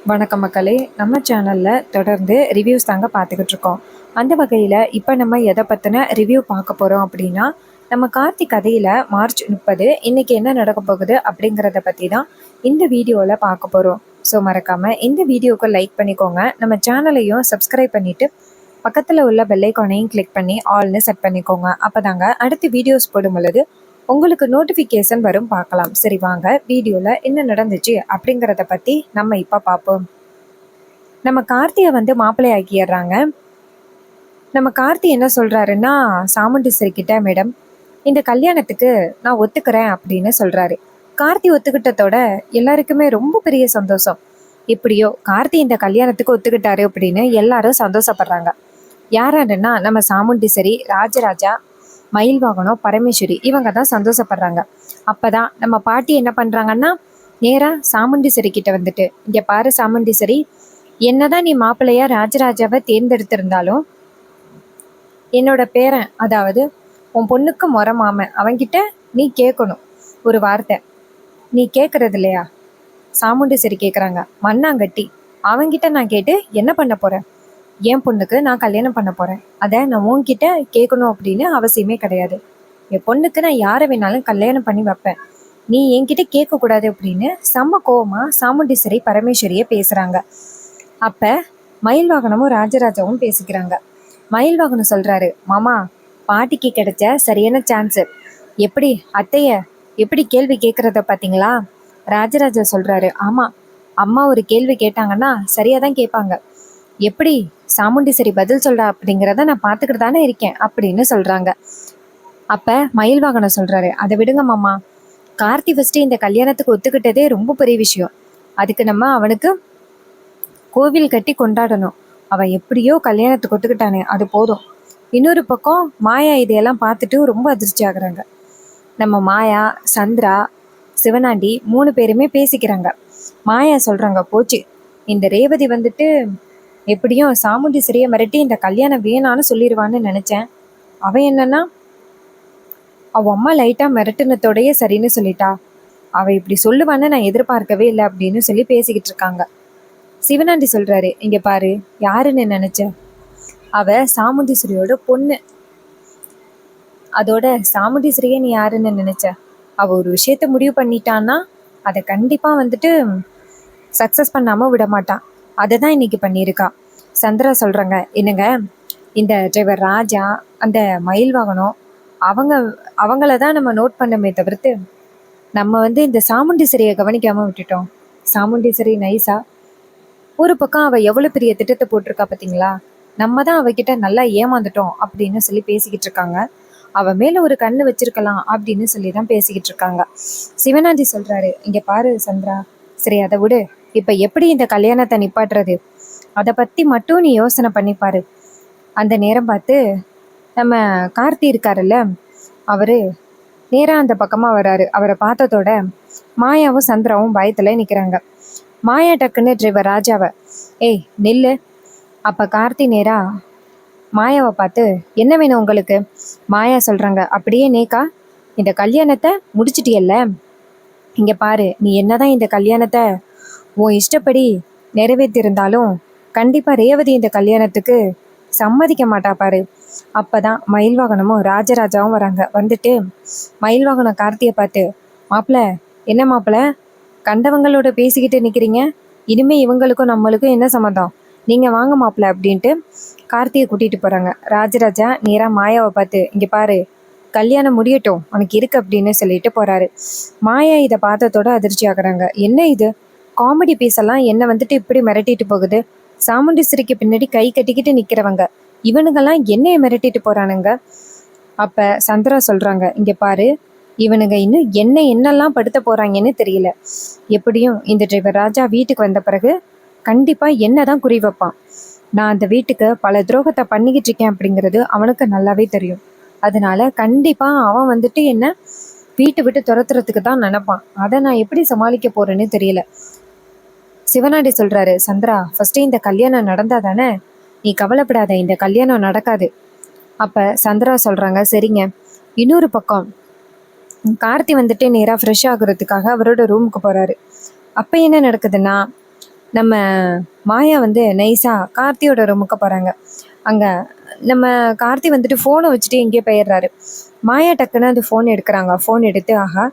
வணக்கம் மக்களே, நம்ம சேனலில் தொடர்ந்து ரிவ்யூஸ் தாங்க பார்த்துக்கிட்டு இருக்கோம். அந்த வகையில் இப்போ நம்ம எதை பற்றின ரிவ்யூ பார்க்க போகிறோம் அப்படின்னா, நம்ம கார்த்திக் கதையில் மார்ச் 30 இன்றைக்கி என்ன நடக்க போகுது அப்படிங்கிறத பற்றி தான் இந்த வீடியோவில் பார்க்க போகிறோம். ஸோ மறக்காமல் இந்த வீடியோவுக்கு லைக் பண்ணிக்கோங்க, நம்ம சேனலையும் சப்ஸ்கிரைப் பண்ணிவிட்டு பக்கத்தில் உள்ள பெல்லைக்கானையும் கிளிக் பண்ணி ஆல்னு செட் பண்ணிக்கோங்க. அப்போ தாங்க அடுத்து வீடியோஸ் போடும் பொழுது உங்களுக்கு நோட்டிஃபிகேஷன் வரும். பார்க்கலாம். சரி வாங்க வீடியோவில் என்ன நடந்துச்சு அப்படிங்கிறத பற்றி நம்ம இப்போ பார்ப்போம். நம்ம கார்த்தியை வந்து மாப்பிள்ளை ஆக்கிடுறாங்க. நம்ம கார்த்தி என்ன சொல்கிறாருன்னா, சாமுண்டீஸ்வரி கிட்ட, மேடம் இந்த கல்யாணத்துக்கு நான் ஒத்துக்கிறேன் அப்படின்னு சொல்கிறாரு. கார்த்தி ஒத்துக்கிட்டதோட எல்லாருக்குமே ரொம்ப பெரிய சந்தோஷம். எப்படியோ கார்த்தி இந்த கல்யாணத்துக்கு ஒத்துக்கிட்டாரு அப்படின்னு எல்லாரும் சந்தோஷப்படுறாங்க. யாராருன்னா நம்ம சாமுண்டீஸ்வரி, ராஜராஜா, மயில் வாகனம், பரமேஸ்வரி இவங்க தான் சந்தோஷப்படுறாங்க. அப்போதான் நம்ம பாட்டி என்ன பண்ணுறாங்கன்னா, நேராக சாமுண்டீஸ்வரி கிட்ட வந்துட்டு, இங்கே பாரு சாமுண்டீஸ்வரி, என்னதான் நீ மாப்பிள்ளையா ராஜராஜாவை தேர்ந்தெடுத்திருந்தாலும் என்னோட பேரன், அதாவது உன் பொண்ணுக்கு முறை மாமன், அவன்கிட்ட நீ கேட்கணும் ஒரு வார்த்தை. நீ கேட்கறது இல்லையா? சாமுண்டீஸ்வரி கேட்குறாங்க. மண்ணாங்கட்டி அவன்கிட்ட நான் கேட்டு என்ன பண்ண போகிறேன்? என் பொண்ணுக்கு நான் கல்யாணம் பண்ண போகிறேன், அதை நான் உன்கிட்ட கேட்கணும் அப்படின்னு அவசியமே கிடையாது. என் பொண்ணுக்கு நான் யாரை வேணாலும் கல்யாணம் பண்ணி வைப்பேன், நீ என்கிட்ட கேட்கக்கூடாது அப்படின்னு செம்ம கோவமாக சாமுண்டீஸ்வரி பரமேஸ்வரியை பேசுகிறாங்க. அப்போ மயில் வாகனமும் ராஜராஜாவும் பேசிக்கிறாங்க. மயில் வாகனம் சொல்கிறாரு, மாமா பாட்டிக்கு கிடைச்ச சரியான சான்ஸு, எப்படி அத்தைய எப்படி கேள்வி கேட்குறத பார்த்தீங்களா? ராஜராஜா சொல்கிறாரு, ஆமாம், அம்மா ஒரு கேள்வி கேட்டாங்கன்னா சரியாக தான் கேட்பாங்க, எப்படி சாமுண்டீஸ்வரி பதில் சொல்கிறா அப்படிங்கிறத நான் பார்த்துக்கிட்டு தானே இருக்கேன் அப்படின்னு சொல்கிறாங்க. அப்போ மயில் வாகனம் சொல்கிறாரு, அதை விடுங்க மாமா, கார்த்தி ஃபஸ்ட்டு இந்த கல்யாணத்துக்கு ஒத்துக்கிட்டதே ரொம்ப பெரிய விஷயம். அதுக்கு நம்ம அவனுக்கு கோவில் கட்டி கொண்டாடணும். அவன் எப்படியோ கல்யாணத்துக்கு ஒத்துக்கிட்டானே, அது போதும். இன்னொரு பக்கம் மாயா இதையெல்லாம் பார்த்துட்டு ரொம்ப அதிர்ச்சி ஆகுறாங்க. நம்ம மாயா, சந்திரா, சிவனாண்டி 3 பேருமே பேசிக்கிறாங்க. மாயா சொல்கிறாங்க, போச்சு, இந்த ரேவதி வந்துட்டு எப்படியும் சாமுண்டீஸ்வரியை மிரட்டி இந்த கல்யாணம் வேணான்னு சொல்லிடுவான்னு நினச்சேன். அவன் என்னன்னா அவள் அம்மா லைட்டாக மிரட்டினத்தோடையே சரின்னு சொல்லிட்டா. அவள் இப்படி சொல்லுவான்னு நான் எதிர்பார்க்கவே இல்லை அப்படின்னு சொல்லி பேசிக்கிட்டு இருக்காங்க. சிவனாண்டி சொல்கிறாரு, இங்கே பாரு, யாருன்னு நினச்ச? அவள் சாமுண்டீஸ்வரியோட பொண்ணு. அதோட சாமுண்டீஸ்வரியை நீ யாருன்னு நினச்ச? அவள் ஒரு விஷயத்த முடிவு பண்ணிட்டான்னா அதை கண்டிப்பாக வந்துட்டு சக்ஸஸ் பண்ணாமல் விட மாட்டான். அதை தான் இன்னைக்கு பண்ணியிருக்கா. சந்திரா சொல்கிறாங்க, என்னங்க இந்த டிரைவர் ராஜா, அந்த மயில் வாகனம், அவங்கள தான் நம்ம நோட் பண்ணமே தவிர்த்து நம்ம வந்து இந்த சாமுண்டீஸ்வரியை கவனிக்காமல் விட்டுட்டோம். சாமுண்டீஸ்வரி நைஸா ஒரு பக்கம் அவள் எவ்வளோ பெரிய திட்டத்தை போட்டிருக்கா பார்த்தீங்களா, நம்ம தான் அவகிட்ட நல்லா ஏமாந்துட்டோம் அப்படின்னு சொல்லி பேசிக்கிட்டு இருக்காங்க. அவள் மேலே ஒரு கண்ணு வச்சிருக்கலாம் அப்படின்னு சொல்லி தான் பேசிக்கிட்டு இருக்காங்க. சிவனாண்டி சொல்கிறாரு, இங்கே பாரு சந்திரா, சரி அதை விடு, இப்போ எப்படி இந்த கல்யாணத்தை நிப்பாட்டுறது அதை பற்றி மட்டும் நீ யோசனை பண்ணிப்பாரு. அந்த நேரம் பார்த்து நம்ம கார்த்தி இருக்காருல்ல, அவர் நேராக அந்த பக்கமாக வராரு. அவரை பார்த்ததோட மாயாவும் சந்திராவும் பயத்தில் நிற்கிறாங்க. மாயா டக்குன்னு டிரைவர் ராஜாவை, ஏய் நில்லு. அப்போ கார்த்தி நேராக மாயாவை பார்த்து, என்ன வேணும் உங்களுக்கு? மாயா சொல்கிறாங்க, அப்படியே நேக்கா இந்த கல்யாணத்தை முடிச்சிட்டியல்ல, இங்கே பாரு, நீ என்னதான் இந்த கல்யாணத்தை உன் இஷ்டப்படி நிறைவேற்றிருந்தாலும் கண்டிப்பாக ரேவதி இந்த கல்யாணத்துக்கு சம்மதிக்க மாட்டா பாரு. அப்போ தான் மயில் வாகனமும் ராஜராஜாவும் வராங்க. வந்துட்டு மயில் வாகனம் கார்த்தியை பார்த்து, மாப்பிள்ள என்ன மாப்பிள்ள கண்டவங்களோட பேசிக்கிட்டு நிற்கிறீங்க, இனிமேல் இவங்களுக்கும் நம்மளுக்கும் என்ன சம்மந்தம், நீங்கள் வாங்க மாப்பிள்ள அப்படின்ட்டு கார்த்தியை கூட்டிகிட்டு போகிறாங்க. ராஜராஜா நேராக மாயாவை பார்த்து, இங்கே பாரு, கல்யாணம் முடியட்டும் உனக்கு இருக்கு அப்படின்னு சொல்லிட்டு போகிறாரு. மாயா இதை பார்த்ததோட அதிர்ச்சி ஆகுறாங்க. என்ன இது காமெடி பீஸ் எல்லாம் என்ன வந்துட்டு இப்படி மிரட்டிட்டு போகுது? சாமுண்டீஸ்வரிக்கு பின்னாடி கை கட்டிக்கிட்டு நிற்கிறவங்க இவனுங்கெல்லாம் என்னைய மிரட்டிட்டு போகிறானுங்க. அப்போ சந்திரா சொல்கிறாங்க, இங்கே பாரு, இவனுங்க இன்னும் என்னெல்லாம் படுத்த போகிறாங்கன்னு தெரியல. எப்படியும் இந்த டிரைவர் ராஜா வீட்டுக்கு வந்த பிறகு கண்டிப்பாக என்ன தான் குறி வைப்பான். நான் அந்த வீட்டுக்கு பல துரோகத்தை பண்ணிக்கிட்டு இருக்கேன் அப்படிங்கிறது அவனுக்கு நல்லாவே தெரியும். அதனால கண்டிப்பாக அவன் வந்துட்டு என்ன வீட்டை விட்டு துரத்துறதுக்கு தான் நினைப்பான். அதை நான் எப்படி சமாளிக்க போகிறேன்னு தெரியல. சிவனாண்டி சொல்கிறாரு, சந்திரா ஃபஸ்ட்டு இந்த கல்யாணம் நடந்தால் தானே, நீ கவலைப்படாத, இந்த கல்யாணம் நடக்காது. அப்போ சந்திரா சொல்கிறாங்க, சரிங்க. இன்னொரு பக்கம் கார்த்தி வந்துட்டு நேராக ஃப்ரெஷ் ஆகுறதுக்காக அவரோட ரூமுக்கு போகிறாரு. அப்போ என்ன நடக்குதுன்னா, நம்ம மாயா வந்து நைஸாக கார்த்தியோட ரூமுக்கு போகிறாங்க. அங்கே நம்ம கார்த்தி வந்துட்டு ஃபோனை வச்சுட்டு எங்கேயோ போயிடுறாரு. மாயா டக்குன்னு அந்த ஃபோன் எடுக்கிறாங்க. ஃபோன் எடுத்து ஆஹா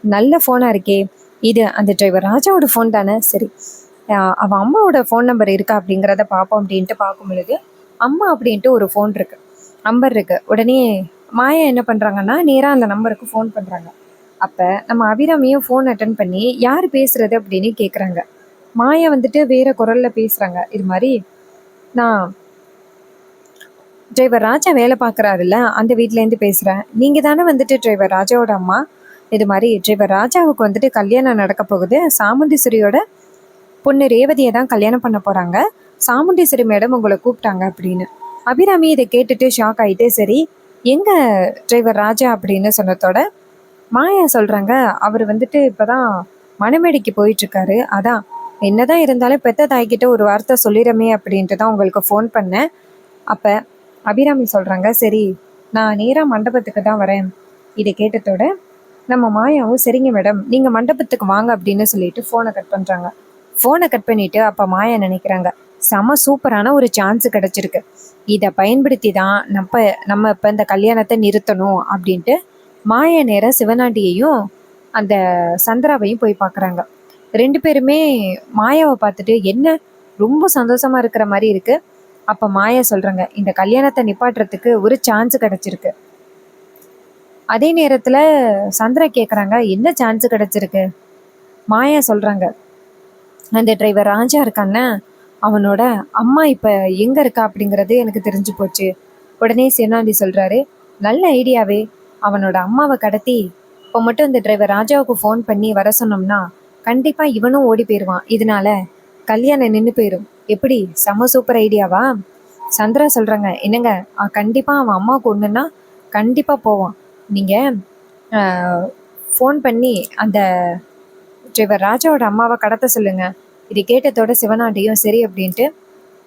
நல்ல ஃபோனாக இருக்கே, இது அந்த டிரைவர் ராஜாவோட ஃபோன் தானே, சரி அவன் அம்மாவோட ஃபோன் நம்பர் இருக்கா அப்படிங்கிறத பார்ப்போம் அப்படின்ட்டு பார்க்கும் பொழுது அம்மா அப்படின்ட்டு ஒரு ஃபோன் இருக்கு, நம்பர் இருக்கு. உடனே மாயா என்ன பண்ணுறாங்கன்னா நேராக அந்த நம்பருக்கு ஃபோன் பண்ணுறாங்க. அப்போ நம்ம அபிராமியும் ஃபோன் அட்டன் பண்ணி யார் பேசுறது அப்படின்னு கேட்குறாங்க. மாயா வந்துட்டு வேற குரல்ல பேசுகிறாங்க. இது மாதிரி நான் டிரைவர் ராஜா வேலை பார்க்குறாருல்ல அந்த வீட்டிலேருந்து பேசுகிறேன். நீங்கள் தானே வந்துட்டு டிரைவர் ராஜாவோட அம்மா? இது மாதிரி டிரைவர் ராஜாவுக்கு வந்துட்டு கல்யாணம் நடக்க போகுது. சாமுண்டீஸ்வரியோட பொண்ணு ரேவதியை தான் கல்யாணம் பண்ண போகிறாங்க. சாமுண்டீஸ்வரி மேடம் உங்களை கூப்பிட்டாங்க அப்படின்னு. அபிராமி இதை கேட்டுட்டு ஷாக் ஆகிட்டு சரி எங்கே டிரைவர் ராஜா அப்படின்னு சொன்னதோட மாயா சொல்கிறாங்க அவர் வந்துட்டு இப்போ தான் மணமேடைக்கு போயிட்டுருக்காரு. அதான் என்னதான் இருந்தாலும் பெத்த தாய்கிட்ட ஒரு வார்த்தை சொல்லிடுமே அப்படின்ட்டு தான் உங்களுக்கு ஃபோன் பண்ணேன். அப்போ அபிராமி சொல்கிறாங்க சரி நான் நேராக மண்டபத்துக்கு தான் வரேன். இதை கேட்டதோட நம்ம மாயாவும் சரிங்க மேடம் நீங்கள் மண்டபத்துக்கு வாங்க அப்படின்னு சொல்லிட்டு ஃபோனை கட் பண்ணுறாங்க. ஃபோனை கட் பண்ணிவிட்டு அப்போ மாயா நினைக்கிறாங்க செம சூப்பரான ஒரு சான்ஸு கிடச்சிருக்கு, இதை பயன்படுத்தி தான் நம்ம இப்போ இந்த கல்யாணத்தை நிறுத்தணும் அப்படின்ட்டு மாயா நேரம் சிவனாண்டியையும் அந்த சந்திராவையும் போய் பார்க்குறாங்க. 2 பேருமே மாயாவை பார்த்துட்டு என்ன ரொம்ப சந்தோஷமா இருக்கிற மாதிரி இருக்கு. அப்போ மாயா சொல்கிறாங்க இந்த கல்யாணத்தை நிப்பாட்டுறதுக்கு ஒரு சான்ஸ் கிடச்சிருக்கு. அதே நேரத்தில் சந்திரா கேட்குறாங்க என்ன சான்ஸ் கிடச்சிருக்கு? மாயா சொல்கிறாங்க அந்த டிரைவர் ராஜா இருக்கான்னு அவனோட அம்மா இப்போ எங்கே இருக்கா அப்படிங்கிறது எனக்கு தெரிஞ்சு போச்சு. உடனே சிவனாண்டி சொல்கிறாரு நல்ல ஐடியாவே, அவனோட அம்மாவை கடத்தி இப்போ மட்டும் இந்த டிரைவர் ராஜாவுக்கு ஃபோன் பண்ணி வர சொன்னோம்னா கண்டிப்பாக இவனும் ஓடி போயிடுவான், இதனால கல்யாணம் நின்று போயிடும். எப்படி செம சூப்பர் ஐடியாவா? சந்திரா சொல்கிறாங்க என்னங்க கண்டிப்பாக அவன் அம்மாவுக்கு ஒன்றுன்னா கண்டிப்பாக போவான். நீங்கள் ஃபோன் பண்ணி அந்த டிரைவர் ராஜாவோட அம்மாவை கடத்த சொல்லுங்க. இது கேட்டதோட சிவனாண்டியும் சரி அப்படின்ட்டு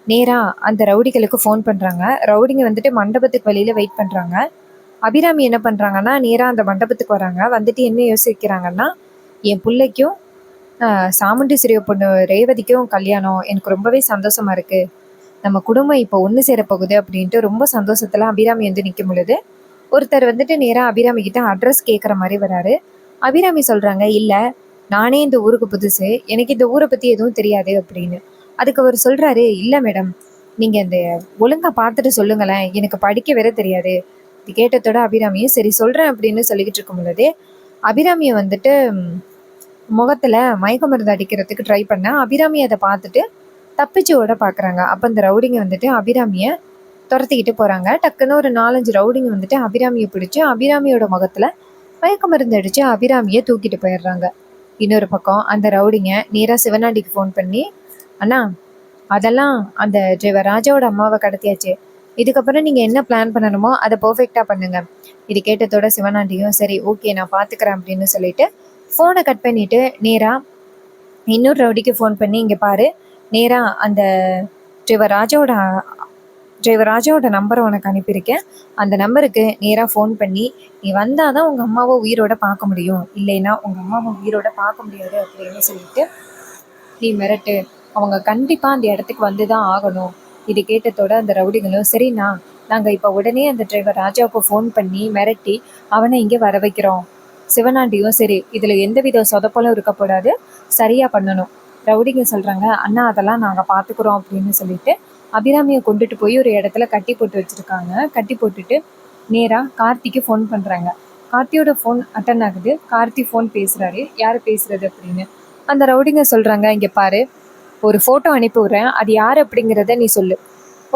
நேராக அந்த ரவுடிகளுக்கு ஃபோன் பண்ணுறாங்க. ரவுடிங்க வந்துட்டு மண்டபத்துக்கு வெளியில் வெயிட் பண்ணுறாங்க. அபிராமி என்ன பண்ணுறாங்கன்னா நேராக அந்த மண்டபத்துக்கு வராங்க. வந்துட்டு என்ன யோசிக்கிறாங்கன்னா என் பிள்ளைக்கும் சாமுண்டீஸ்வரி பொண்ணு ரேவதிக்கும் கல்யாணம் எனக்கு ரொம்பவே சந்தோஷமா இருக்குது, நம்ம குடும்பம் இப்போ ஒன்று சேரப்போகுது அப்படின்ட்டு ரொம்ப சந்தோஷத்தில் அபிராமி வந்து நிற்கும் பொழுது ஒருத்தர் வந்துட்டு நேராக அபிராமி கிட்ட அட்ரஸ் கேட்குற மாதிரி வராரு. அபிராமி சொல்கிறாங்க இல்லை நானே இந்த ஊருக்கு புதுசு, எனக்கு இந்த ஊரை பற்றி எதுவும் தெரியாது அப்படின்னு. அதுக்கு அவர் சொல்கிறாரு இல்லை மேடம் நீங்கள் இந்த ஒழுங்காக பார்த்துட்டு சொல்லுங்களேன், எனக்கு படிக்க வேற தெரியாது. இது கேட்டதோட அபிராமியும் சரி சொல்கிறேன் அப்படின்னு சொல்லிக்கிட்டு இருக்கும் பொழுதே அபிராமியை வந்துட்டு முகத்தில் மயக்க மருந்து அடிக்கிறதுக்கு ட்ரை பண்ண அபிராமி அதை பார்த்துட்டு தப்பிச்சு ஓட பார்க்குறாங்க. அப்போ இந்த ரவுடிங்க வந்துட்டு அபிராமியை துரத்திக்கிட்டு போகிறாங்க. டக்குன்னு ஒரு 4-5 ரவுடிங்க வந்துட்டு அபிராமியை பிடிச்சி அபிராமியோட முகத்தில் மயக்க மருந்து அடித்து அபிராமியை தூக்கிட்டு போயிடுறாங்க. இன்னொரு பக்கம் அந்த ரவுடிங்க நேராக சிவனாண்டிக்கு ஃபோன் பண்ணி அண்ணா அதெல்லாம் அந்த டிரைவர் ராஜாவோட அம்மாவை கடத்தியாச்சு, இதுக்கப்புறம் நீங்கள் என்ன பிளான் பண்ணணுமோ அதை பர்ஃபெக்டாக பண்ணுங்க. இது கேட்டதோட சிவனாண்டியும் சரி ஓகே நான் பார்த்துக்கிறேன் அப்படின்னு சொல்லிட்டு ஃபோனை கட் பண்ணிவிட்டு நேராக இன்னொரு ரவுடிக்கு ஃபோன் பண்ணி இங்கே பாரு நேராக அந்த டிரைவர் ராஜாவோட நம்பரை உனக்கு அனுப்பியிருக்கேன், அந்த நம்பருக்கு நேராக ஃபோன் பண்ணி நீ வந்தால் தான் உங்கள் அம்மாவை உயிரோட பார்க்க முடியும், இல்லைன்னா உங்கள் அம்மாவை உயிரோட பார்க்க முடியாது அப்படின்னு சொல்லிட்டு நீ மிரட்டு, அவங்க கண்டிப்பாக அந்த இடத்துக்கு வந்து தான் ஆகணும். இது கேட்டதோட அந்த ரவுடிகளும் சரிண்ணா நாங்கள் இப்போ உடனே அந்த டிரைவர் ராஜாவுக்கு ஃபோன் பண்ணி மிரட்டி அவனை இங்கே வர வைக்கிறோம். சிவனாண்டியும் சரி இதில் எந்தவித சொதப்பலும் இருக்கப்படாது, சரியாக பண்ணணும். ரவுடிங்க சொல்கிறாங்க அண்ணா அதெல்லாம் நாங்கள் பார்த்துக்குறோம் அப்படின்னு சொல்லிட்டு அபிராமியை கொண்டுட்டு போய் ஒரு இடத்துல கட்டி போட்டு வச்சுருக்காங்க. கட்டி போட்டுட்டு நேராக கார்த்திக்கு ஃபோன் பண்ணுறாங்க. கார்த்தியோட ஃபோன் அட்டன் ஆகுது. கார்த்தி ஃபோன் பேசுகிறாரு. யார் பேசுகிறது அப்படின்னு அந்த ரவுடிங்க சொல்கிறாங்க இங்கே பாரு ஒரு ஃபோட்டோ அனுப்பி விட்றேன், அது யார் அப்படிங்கிறத நீ சொல்லு.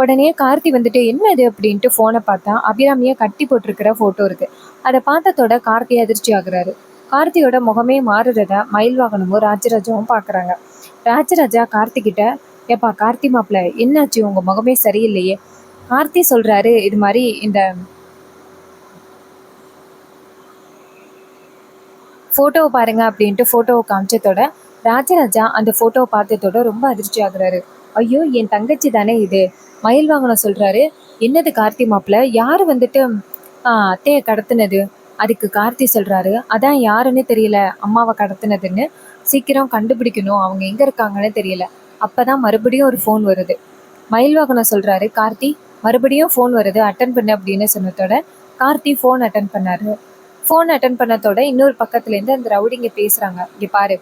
உடனே கார்த்தி வந்துட்டு என்னது அப்படின்ட்டு ஃபோனை பார்த்தா அபிராமியை கட்டி போட்டிருக்கிற ஃபோட்டோ இருக்குது. அதை பார்த்ததோட கார்த்தி அதிர்ச்சி ஆகுறாரு. கார்த்தியோட முகமே மாறுறத மயில்வாகனமும் ராஜராஜாவும் பார்க்குறாங்க. ராஜராஜா கார்த்திகிட்ட ஏப்பா கார்த்தி மாப்பிள்ள என்னாச்சு உங்கள் முகமே சரியில்லையே? கார்த்தி சொல்கிறாரு இது மாதிரி இந்த ஃபோட்டோவை பாருங்க அப்படின்ட்டு ஃபோட்டோவை காமிச்சதோட ராஜராஜா அந்த ஃபோட்டோவை பார்த்ததோட ரொம்ப அதிர்ச்சி ஆகுறாரு. ஐயோ என் தங்கச்சி தானே இது, மயில் வாகனம் சொல்கிறாரு. என்னது கார்த்தி மாப்பிள்ள யார் வந்துட்டு அத்தையை கடத்தினது? அதுக்கு கார்த்தி சொல்கிறாரு அதான் யாருன்னு தெரியல அம்மாவை கடத்தினதுன்னு, சீக்கிரம் கண்டுபிடிக்கணும், அவங்க எங்கே இருக்காங்கன்னு தெரியல, அப்பதான் மறுபடியும் ஒரு ஃபோன் வருது. மயில்வாகனம் சொல்றாரு, கார்த்தி மறுபடியும் ஃபோன் வருது, அட்டன் பண்ணு அப்படின்னு சொன்னதோட கார்த்தி ஃபோன் அட்டன் பண்ணாரு. ஃபோன் அட்டன் பண்ணதோட இன்னொரு பக்கத்துலேருந்து அந்த ரவுடிங்க பேசுறாங்க. இங்க பாரு,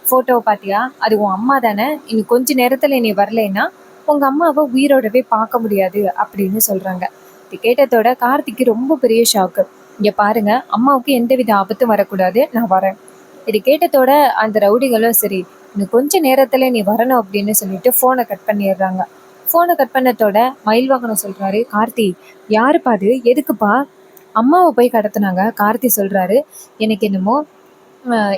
ஃபோட்டோவை பார்த்தியா? அது உன் அம்மா தானே? இன்னும் கொஞ்ச நேரத்தில் நீ வரலைன்னா உங்க அம்மாவை உயிரோடவே பார்க்க முடியாது அப்படின்னு சொல்றாங்க. இது கேட்டதோட கார்த்திக்கு ரொம்ப பெரிய ஷாக்கு. இங்க பாருங்க, அம்மாவுக்கு எந்தவித ஆபத்தும் வரக்கூடாது, நான் வரேன். இது கேட்டதோட அந்த ரவுடிகளும் சரி, இன்னும் கொஞ்ச நேரத்துல நீ வரணும் அப்படின்னு சொல்லிட்டு ஃபோனை கட் பண்ணிடுறாங்க. ஃபோனை கட் பண்ணதோட மயில்வாகனம் சொல்றாரு, கார்த்தி யாருப்பா அது, எதுக்குப்பா அம்மாவை போய் கடத்துனாங்க? கார்த்தி சொல்றாரு, எனக்கு என்னமோ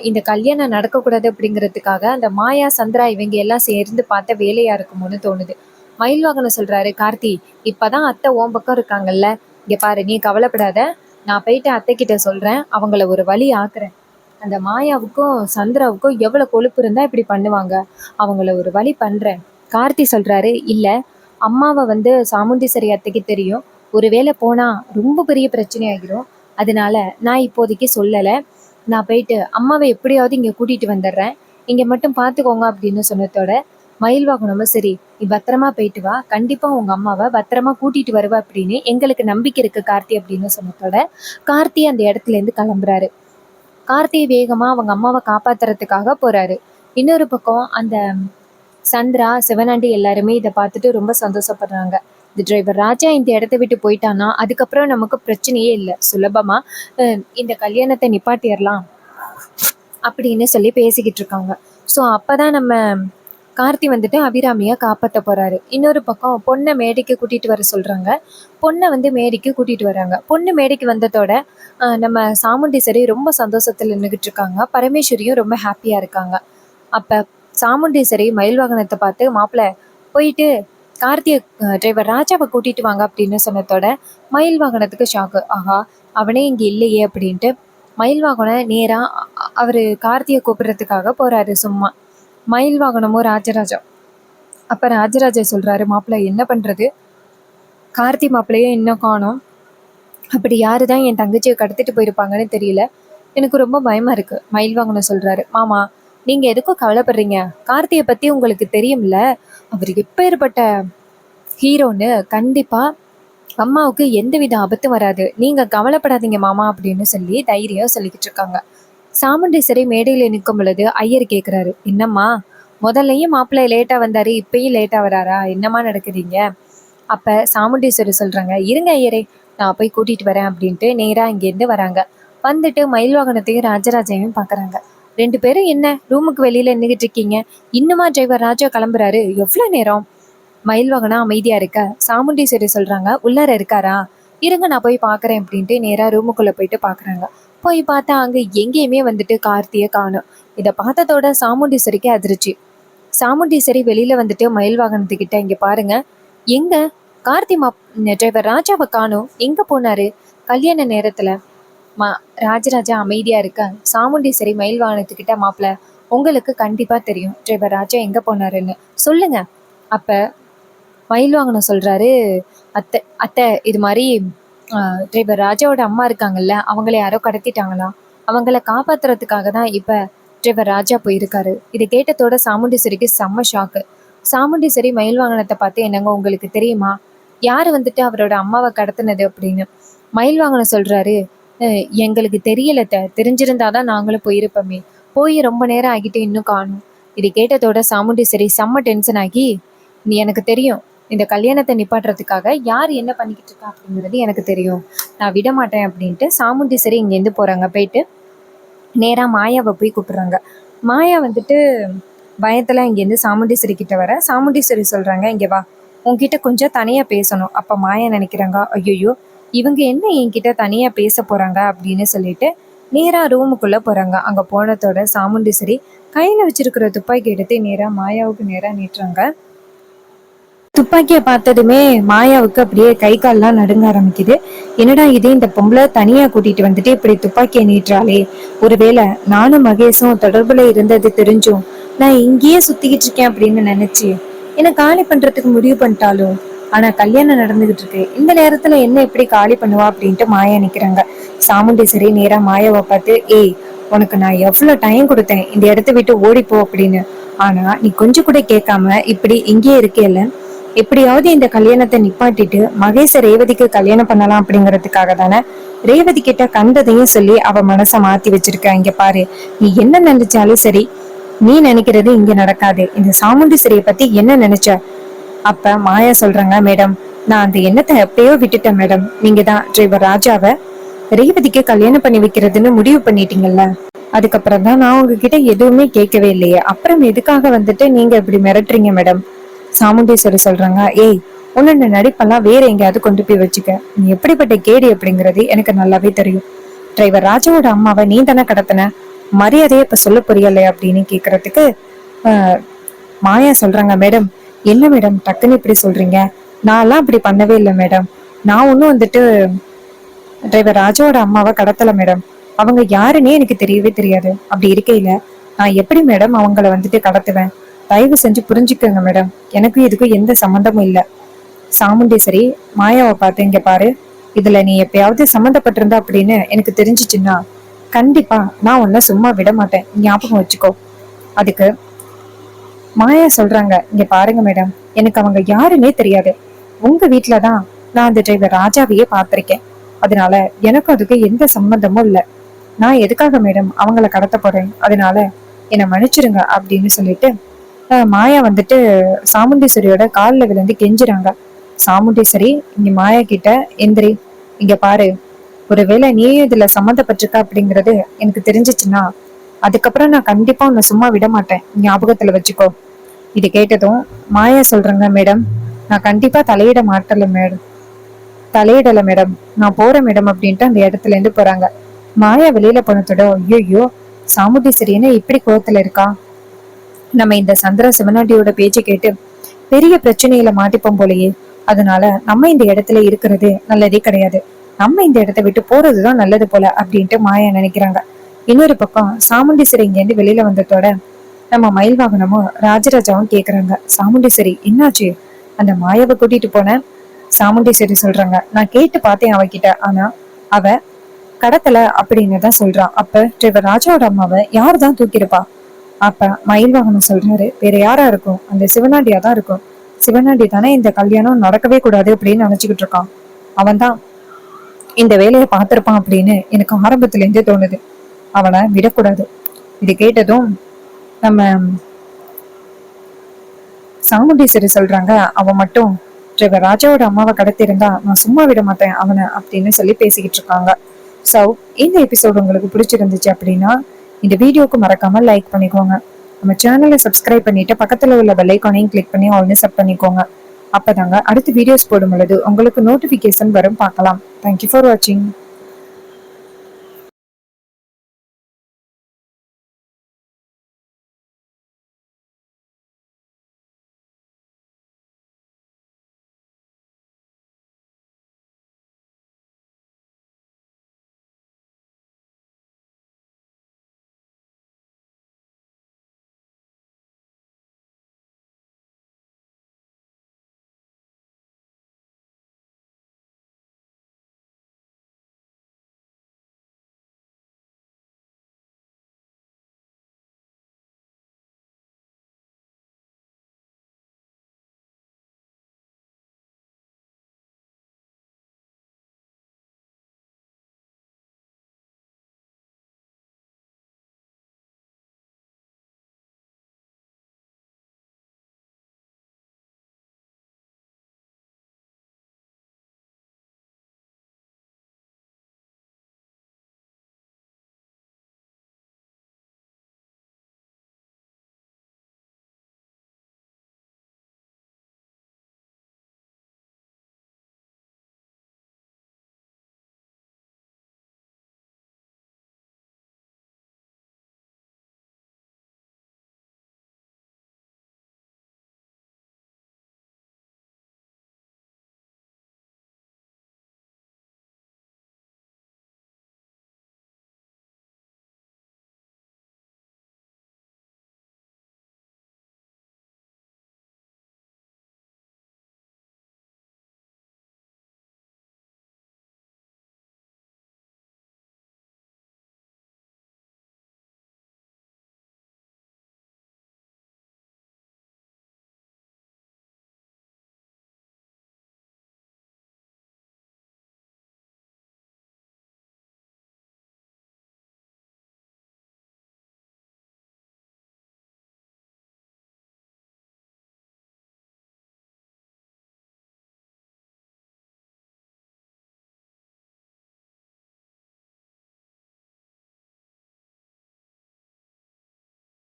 இந்த கல்யாணம் நடக்கக்கூடாது அப்படிங்கிறதுக்காக அந்த மாயா சந்திரா இவங்க எல்லாம் சேர்ந்து பார்த்த வேலையா இருக்குமோன்னு தோணுது. மயில்வாகனம் சொல்றாரு, கார்த்தி இப்பதான் அத்தை ஓம் பக்கம் இருக்காங்கல்ல, இங்க பாரு நீ கவலைப்படாத, நான் போயிட்டு அத்தை கிட்ட சொல்றேன், அவங்கள ஒரு வழி ஆக்குறேன். அந்த மாயாவுக்கும் சந்திராவுக்கும் எவ்வளவு கொழுப்பு இருந்தா இப்படி பண்ணுவாங்க, அவங்கள ஒரு வழி பண்றேன். கார்த்தி சொல்றாரு, இல்ல அம்மாவை சாமுண்டீஸ்வரி அத்தைக்கு தெரியும், ஒருவேளை போனா ரொம்ப பெரிய பிரச்சனை ஆகிரும், அதனால நான் இப்போதைக்கு சொல்லலை, நான் போயிட்டு அம்மாவை எப்படியாவது இங்கே கூட்டிகிட்டு வந்துடுறேன், இங்கே மட்டும் பார்த்துக்கோங்க அப்படின்னு சொன்னதோட மயில்வாகனமும் சரி, நீ பத்திரமா போயிட்டு வா, கண்டிப்பாக உங்கள் அம்மாவை பத்திரமா கூட்டிகிட்டு வருவா அப்படின்னு எங்களுக்கு நம்பிக்கை இருக்குது கார்த்தி அப்படின்னு சொன்னதோட கார்த்தி அந்த இடத்துலேருந்து கிளம்புறாரு. கார்த்தி வேகமாக அவங்க அம்மாவை காப்பாற்றுறதுக்காக போகிறாரு. இன்னொரு பக்கம் அந்த சந்திரா சிவனாண்டி எல்லாருமே இதை பார்த்துட்டு ரொம்ப சந்தோஷப்படுறாங்க. இந்த டிரைவர் ராஜா இந்த இடத்த விட்டு போயிட்டான்னா அதுக்கப்புறம் நமக்கு பிரச்சனையே இல்லை, சுலபமா இந்த கல்யாணத்தை நிப்பாட்டிடலாம் அப்படின்னு சொல்லி பேசிக்கிட்டு இருக்காங்க. ஸோ அப்பதான் நம்ம கார்த்தி அபிராமியை காப்பாற்ற போறாரு. இன்னொரு பக்கம் பொண்ணை மேடைக்கு கூட்டிட்டு வர சொல்றாங்க. பொண்ணை மேடைக்கு கூட்டிட்டு வராங்க. பொண்ணு மேடைக்கு வந்ததோட நம்ம சாமுண்டீஸ்வரி ரொம்ப சந்தோஷத்துல நின்றுகிட்டு இருக்காங்க. பரமேஸ்வரியும் ரொம்ப ஹாப்பியா இருக்காங்க. அப்ப சாமுண்டீஸ்வரி மயில்வாகனத்தை பார்த்து, மாப்பிள்ள போயிட்டு கார்த்தியை டிரைவர் ராஜாவை கூட்டிட்டு வாங்க அப்படின்னு சொன்னதோட மயில்வாகனத்துக்கு ஷாக்கு. ஆஹா, அவனே இங்கே இல்லையே அப்படின்ட்டு மயில்வாகனம் நேராக அவர் கார்த்தியை கூப்பிடுறதுக்காக போறாரு. சும்மா மயில்வாகனமும் ராஜராஜா. அப்போ ராஜராஜா சொல்றாரு, மாப்பிள்ள என்ன பண்றது, கார்த்தி மாப்பிள்ளையே இன்னும் காணோம், அப்படி யாரு தான் என் தங்கச்சியை கடத்திட்டு போயிருப்பாங்கன்னு தெரியல, எனக்கு ரொம்ப பயமா இருக்கு. மயில்வாகனம் சொல்றாரு, மாமா நீங்க எதுக்கும் கவலைப்படுறீங்க, கார்த்தியை பத்தி உங்களுக்கு தெரியும்ல, அவர் எப்பேற்பட்ட ஹீரோன்னு, கண்டிப்பா அம்மாவுக்கு எந்தவித ஆபத்தும் வராது, நீங்க கவலைப்படாதீங்க மாமா அப்படின்னு சொல்லி தைரியம் சொல்லிக்கிட்டு இருக்காங்க. சாமுண்டீஸ்வரி மேடையில நிற்கும் பொழுது ஐயர் கேட்குறாரு, என்னம்மா முதல்லையும் மாப்பிள்ளை லேட்டா வந்தாரு, இப்பயும் லேட்டா வராரா, என்னம்மா நடக்குதுங்க? அப்ப சாமுண்டீஸ்வரி சொல்றாங்க, இருங்க ஐயரே, நான் போய் கூட்டிட்டு வரேன் அப்படின்ட்டு நேரா இங்கேருந்து வராங்க. வந்துட்டு மயில்வாகனத்தையும் ராஜராஜையும் பாக்குறாங்க. ரெண்டு பேரும் என்ன ரூமுக்கு வெளியில நின்றுகிட்டு இருக்கீங்க, இன்னுமா டிரைவர் ராஜா கிளம்புறாரு, எவ்வளவு நேரம்? மயில்வாகனம் அமைதியா இருக்க சாமுண்டீஸ்வரி சொல்றாங்க, உள்ளார இருக்காரா, இருங்க நான் போய் பாக்குறேன் அப்படின்ட்டு நேரா ரூமுக்குள்ள போயிட்டு பாக்குறாங்க. போய் பார்த்தா அங்க எங்கேயுமே கார்த்தியை காணும். இதை பார்த்ததோட சாமுண்டீஸ்வரிக்கு அதிர்ச்சி. சாமுண்டீஸ்வரி வெளியில மயில்வாகனத்துக்கிட்ட, இங்க பாருங்க, எங்க கார்த்தி டிரைவர் ராஜாவை காணும், எங்க போனாரு கல்யாண நேரத்துல? ராஜராஜா அமைதியா இருக்க சாமுண்டீஸ்வரி மயில்வாகனத்துக்கிட்ட, மாப்பிள்ள உங்களுக்கு கண்டிப்பா தெரியும் டிரைவர் ராஜா எங்க போனாருன்னு, சொல்லுங்க. அப்ப மயில்வாகனம் சொல்றாரு, அத்தை அத்தை இது மாதிரி டிரைவர் ராஜாவோட அம்மா இருக்காங்கல்ல, அவங்கள யாரோ கடத்திட்டாங்களாம், அவங்கள காப்பாத்துறதுக்காக தான் இப்ப டிரைவர் ராஜா போயிருக்காரு. இதை கேட்டதோட சாமுண்டீஸ்வரிக்கு செம்ம ஷாக்கு. சாமுண்டீஸ்வரி மயில்வாகனத்தை பார்த்து, என்னங்க உங்களுக்கு தெரியுமா யாரு அவரோட அம்மாவை கடத்தினது அப்படின்னு? மயில்வாகனம் சொல்றாரு, எங்களுக்கு தெரியல, தெரிஞ்சிருந்தாதான் நாங்களும் போயிருப்போமே, போய் ரொம்ப நேரம் ஆகிட்டு இன்னும் காணும். இதை கேட்டதோட சாமுண்டீஸ்வரி செம்ம டென்ஷன் ஆகி, நீ எனக்கு தெரியும், இந்த கல்யாணத்தை நிப்பாட்டுறதுக்காக யார் என்ன பண்ணிக்கிட்டு இருக்கா அப்படிங்கிறது எனக்கு தெரியும், நான் விட மாட்டேன் அப்படின்ட்டு சாமுண்டீஸ்வரி இங்கேருந்து போகிறாங்க. போயிட்டு நேராக மாயாவை போய் கூப்பிட்றாங்க. மாயா பயத்தில் இங்கேருந்து சாமுண்டீஸ்வரி கிட்ட வர சாமுண்டீஸ்வரி சொல்கிறாங்க, இங்கே வா, உங்ககிட்ட கொஞ்சம் தனியாக பேசணும். அப்போ மாயா நினைக்கிறாங்க, ஐயோ இவங்க என்ன என்கிட்ட தனியாக பேச போகிறாங்க அப்படின்னு சொல்லிட்டு நேராக ரூமுக்குள்ளே போகிறாங்க. அங்கே போனதோட சாமுண்டீஸ்வரி கையில் வச்சிருக்கிற துப்பாக்கி எடுத்து நேராக மாயாவுக்கு நேராக நீட்டுறாங்க. துப்பாக்கியை பார்த்ததுமே மாயாவுக்கு அப்படியே கை கால்லாம் நடுங்க ஆரம்பிக்குது. என்னடா இது, இந்த பொம்பளை தனியா கூட்டிட்டு இப்படி துப்பாக்கியை நீட்டுறாளே, ஒருவேளை நானும் மகேஷும் தொடர்புல இருந்தது தெரிஞ்சும் நான் இங்கேயே சுத்திக்கிட்டு இருக்கேன் அப்படின்னு நினைச்சு என்ன காலி பண்றதுக்கு முடிவு பண்ணிட்டாலும், ஆனா கல்யாணம் நடந்துகிட்டு இருக்கு, இந்த நேரத்துல என்ன எப்படி காலி பண்ணுவா அப்படின்ட்டு மாயா நிக்கிறாங்க. சாமுண்டீஸ்வரி நேரா மாயாவை பார்த்து, ஏய் உனக்கு நான் எவ்வளவு டைம் கொடுத்தேன் இந்த இடத்த விட்டு ஓடிப்போ அப்படின்னு, ஆனா நீ கொஞ்சம் கூட கேட்காம இப்படி இங்கேயே இருக்கேல்ல, எப்படியாவது இந்த கல்யாணத்தை நிப்பாட்டிட்டு மகேஷ ரேவதிக்கு கல்யாணம் பண்ணலாம் அப்படிங்கறதுக்காக தானே ரேவதி கிட்ட கண்டதையும் சொல்லி அவ மனச மாத்தி வச்சிருக்க. இங்க பாரு, நீ என்ன நினைச்சாலும் சரி, நீ நினைக்கிறது இங்க நடக்காது. இந்த சாமுண்டீஸ்வரியை பத்தி என்ன நினைச்ச? அப்ப மாயா சொல்றாங்க, மேடம் நான் அந்த எண்ணத்தை எப்பயோ விட்டுட்டேன் மேடம். நீங்க தான் டிரைவர் ராஜாவை ரேவதிக்கு கல்யாணம் பண்ணி வைக்கிறதுன்னு முடிவு பண்ணிட்டீங்கல்ல. அதுக்கப்புறம் தான் நான் உங்ககிட்ட எதுவுமே கேட்கவே இல்லையே. அப்புறம் எதுக்காக வந்துட்டு நீங்க இப்படி மிரட்டுறீங்க மேடம்? சாமுண்டீஸ்வரி சொல்றாங்க, ஏய் உன்னோட நடிப்பெல்லாம் வேற எங்கேயாவது கொண்டு போய் வச்சுக்க. நீ எப்படிப்பட்ட கேடி அப்படிங்கிறது எனக்கு நல்லாவே தெரியும். டிரைவர் ராஜாவோட அம்மாவை நீ தானே கடத்தின, மரியாதையை இப்ப சொல்ல புரியலை அப்படின்னு கேக்குறதுக்கு மாயா சொல்றாங்க, மேடம் என்ன மேடம் டக்குன்னு இப்படி சொல்றீங்க? நான்லாம் அப்படி பண்ணவே இல்லை மேடம். நான் ஒன்னும் வந்துட்டு டிரைவர் ராஜாவோட அம்மாவை கடத்தல மேடம். அவங்க யாருன்னே எனக்கு தெரியவே தெரியாது. அப்படி இருக்கையில நான் எப்படி மேடம் அவங்கள வந்துட்டு கடத்துவேன்? தயவு செஞ்சு புரிஞ்சுக்கோங்க மேடம், எனக்கும் இதுக்கும் எந்த சம்மந்தமும் இல்லை. சாமுண்டீஸ்வரி மாயாவை பார்த்து, இங்க பாரு, இதுல நீ எப்பயாவது சம்மந்தப்பட்டிருந்த அப்படின்னு எனக்கு தெரிஞ்சிச்சுன்னா கண்டிப்பா நான் உன்னை சும்மா விட மாட்டேன், ஞாபகம் வச்சுக்கோ. அதுக்கு மாயா சொல்றாங்க, இங்க பாருங்க மேடம், எனக்கு அவங்க யாருன்னே தெரியாது. உங்க வீட்டுலதான் நான் அந்த டிரைவர் ராஜாவையே பார்த்திருக்கேன். அதனால எனக்கும் அதுக்கு எந்த சம்பந்தமும் இல்லை. நான் எதுக்காக மேடம் அவங்கள கடத்த போறேன்? அதனால என்னை மன்னிச்சிருங்க அப்படின்னு சொல்லிட்டு மாயா வந்துட்டு சாமுண்டீஸ்வரியோட காலில் விழுந்து கெஞ்சுறாங்க. சாமுண்டீஸ்வரி இங்க மாயா கிட்ட, எந்திரி, இங்க பாரு, ஒருவேளை நீயும் இதுல சம்மந்தப்பட்டிருக்க அப்படிங்கிறது எனக்கு தெரிஞ்சிச்சுன்னா அதுக்கப்புறம் நான் கண்டிப்பா உன்னை சும்மா விட மாட்டேன், ஞாபகத்துல வச்சுக்கோ. இது கேட்டதும் மாயா சொல்றாங்க, மேடம் நான் கண்டிப்பா தலையிடல மேடம், நான் போறேன் மேடம் அப்படின்ட்டு அந்த இடத்துல இருந்து போறாங்க. மாயா வெளியில போனதோட, ஐயோ சாமுண்டீஸ்வரி என்ன இப்படி கோவத்துல இருக்கா, நம்ம இந்த சந்திர சிவனாண்டியோட பேச்சை கேட்டு பெரிய பிரச்சனையில மாட்டிப்போம் போலயே. அதனால நம்ம இந்த இடத்துல இருக்கிறது நல்லதே கிடையாது, நம்ம இந்த இடத்த விட்டு போறதுதான் நல்லது போல அப்படின்ட்டு மாயா நினைக்கிறாங்க. இன்னொரு பக்கம் சாமுண்டீஸ்வரி இங்க இருந்து வெளியில வந்ததோட நம்ம மயில் வாகனமும் ராஜராஜாவும் கேக்குறாங்க, சாமுண்டீஸ்வரி என்னாச்சு? அந்த மாயாவை கூட்டிட்டு போன சாமுண்டீஸ்வரி சொல்றாங்க, நான் கேட்டு பார்த்தேன் அவகிட்ட, ஆனா அவ கடத்தல அப்படின்னு தான் சொல்றான். அப்ப டிரைவர் ராஜாவோட அம்மாவை யாருதான் தூக்கிருப்பா? அப்ப மயில் வாகனம் சொல்றாரு, வேற யாரா இருக்கும்? அந்த சிவனாண்டியா தான் இருக்கும். சிவனாண்டி தானே இந்த கல்யாணம் நடக்கவே கூடாது அப்படின்னு நினைச்சுக்கிட்டு இருக்கான். அவன் தான் இந்த வேலையை பார்த்திருப்பான் அப்படின்னு எனக்கு ஆரம்பத்துல இருந்தே தோணுது. அவனை விடக்கூடாது. இது கேட்டதும் நம்ம சாமுண்டீஸ்வரி சொல்றாங்க, அவன் மட்டும் டிரைவர் ராஜாவோட அம்மாவை கடத்திருந்தா நான் சும்மா விட மாட்டேன் அவனை அப்படின்னு சொல்லி பேசிக்கிட்டு இருக்காங்க. ஸோ இந்த எபிசோடு உங்களுக்கு பிடிச்சிருந்துச்சு அப்படின்னா இந்த வீடியோக்கு மறக்காம லைக் பண்ணிக்கோங்க. நம்ம சேனலை சப்ஸ்கிரைப் பண்ணிட்டு பக்கத்துல உள்ள பெல் ஐகானையும் கிளிக் பண்ணி ஆல்னு செட் பண்ணிக்கோங்க. அப்பதாங்க அடுத்த வீடியோஸ் போடும் பொழுது உங்களுக்கு நோட்டிபிகேஷன் வரும், பார்க்கலாம். தேங்க்யூ ஃபார் வாட்சிங்.